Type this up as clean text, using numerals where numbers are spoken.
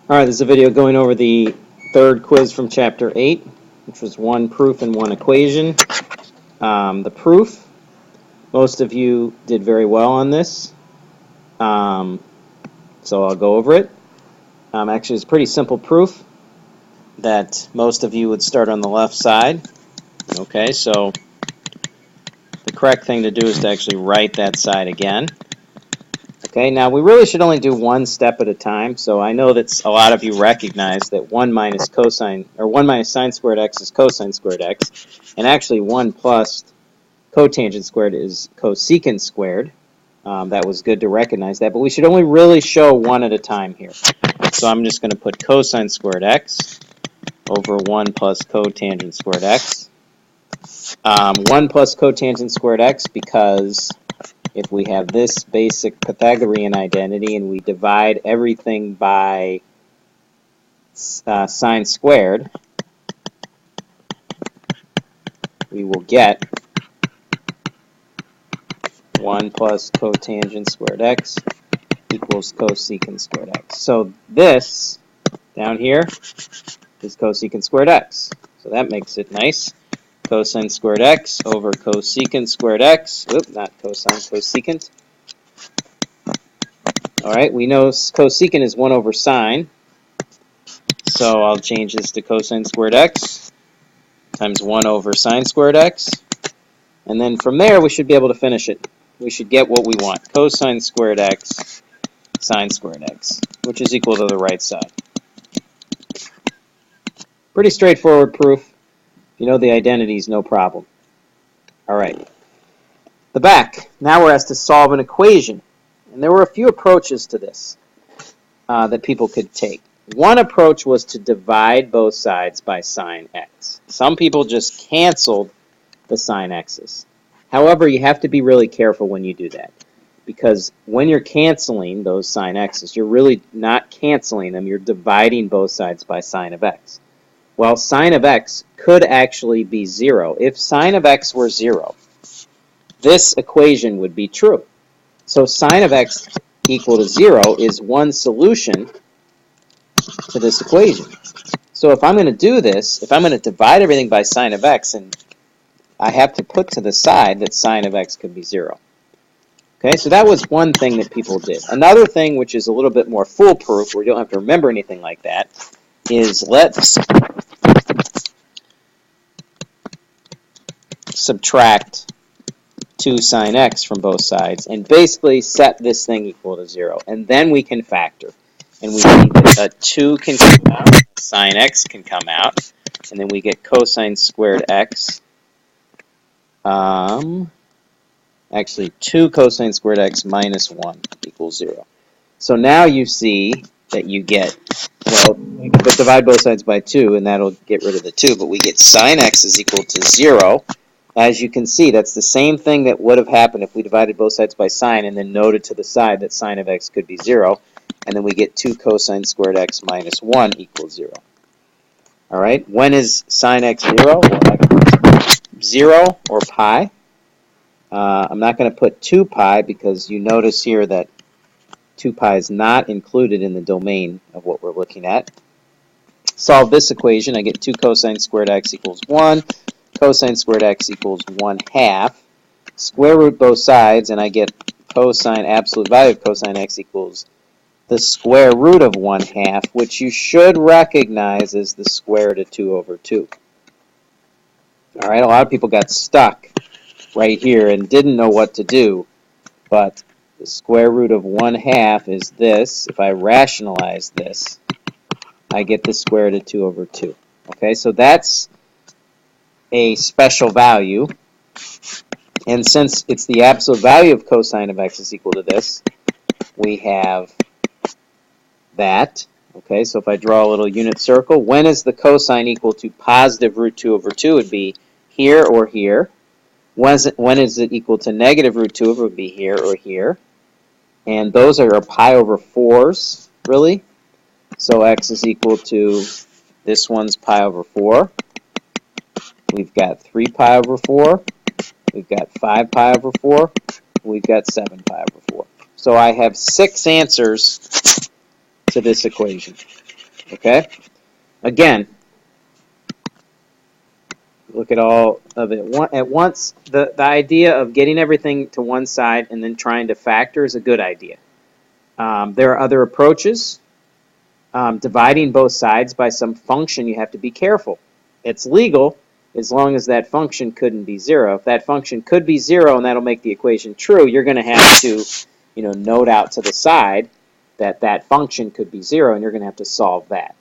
Alright, this is a video going over the third quiz from Chapter 8, which was one proof and one equation. The proof, most of you did very well on this, so I'll go over it. Actually, it's a pretty simple proof that most of you would start on the left side. Okay, so the correct thing to do is to actually write that side again. Okay, now we really should only do one step at a time, so I know that a lot of you recognize that 1 minus cosine, or 1 minus sine squared x is cosine squared x, and actually 1 plus cotangent squared is cosecant squared. That was good to recognize that, but we should only really show one at a time here. So I'm just going to put cosine squared x over 1 plus cotangent squared x. 1 plus cotangent squared x because if we have this basic Pythagorean identity and we divide everything by sine squared, we will get 1 plus cotangent squared x equals cosecant squared x. So this down here is cosecant squared x. So that makes it nice. Cosine squared x over cosecant squared x. Oop, not cosine, cosecant. Alright, we know cosecant is 1 over sine. So I'll change this to cosine squared x times 1 over sine squared x. And then from there we should be able to finish it. We should get what we want. Cosine squared x sine squared x, which is equal to the right side. Pretty straightforward proof. You know the identities, no problem. Alright. The back. Now we're asked to solve an equation. And there were a few approaches to this that people could take. One approach was to divide both sides by sine x. Some people just canceled the sine x's. However, you have to be really careful when you do that. Because when you're canceling those sine x's, you're really not canceling them. You're dividing both sides by sine of x. Well, sine of x could actually be 0. If sine of x were 0, this equation would be true. So sine of x equal to 0 is one solution to this equation. So if I'm going to do this, if I'm going to divide everything by sine of x, and I have to put to the side that sine of x could be 0. Okay, so that was one thing that people did. Another thing, which is a little bit more foolproof, where you don't have to remember anything like that, is let's subtract 2 sine x from both sides and basically set this thing equal to 0. And then we can factor. And we see that a 2 can come out, sine x can come out, and then we get cosine squared x. Actually, 2 cosine squared x minus 1 equals 0. So now you see that you get, well, we can divide both sides by 2, and that'll get rid of the 2, but we get sine x is equal to 0. As you can see, that's the same thing that would have happened if we divided both sides by sine and then noted to the side that sine of x could be 0, and then we get 2 cosine squared x minus 1 equals 0. All right, when is sine x 0? Well, 0 or pi. I'm not going to put 2 pi because you notice here that 2 pi is not included in the domain of what we're looking at. Solve this equation. I get 2 cosine squared x equals 1. Cosine squared x equals 1/2. Square root both sides, and I get cosine, absolute value of cosine x equals the square root of 1/2, which you should recognize as the square root of 2 over 2. All right, a lot of people got stuck right here and didn't know what to do, but the square root of 1/2 is this. If I rationalize this, I get the square root of 2 over 2. Okay, so that's a special value, and since it's the absolute value of cosine of x is equal to this, we have that. Okay, so if I draw a little unit circle, when is the cosine equal to positive root 2 over 2? It would be here or here. When is it equal to negative root 2? It would be here or here. And those are pi over 4s, really. So x is equal to, this one's pi over 4. We've got 3 pi over 4. We've got 5 pi over 4. We've got 7 pi over 4. So I have 6 answers to this equation. Okay? Again, look at all of it at once. The idea of getting everything to one side and then trying to factor is a good idea. There are other approaches. Dividing both sides by some function, you have to be careful. It's legal as long as that function couldn't be 0. If that function could be 0 and that'll make the equation true, you're going to have to, note out to the side that that function could be 0, and you're going to have to solve that.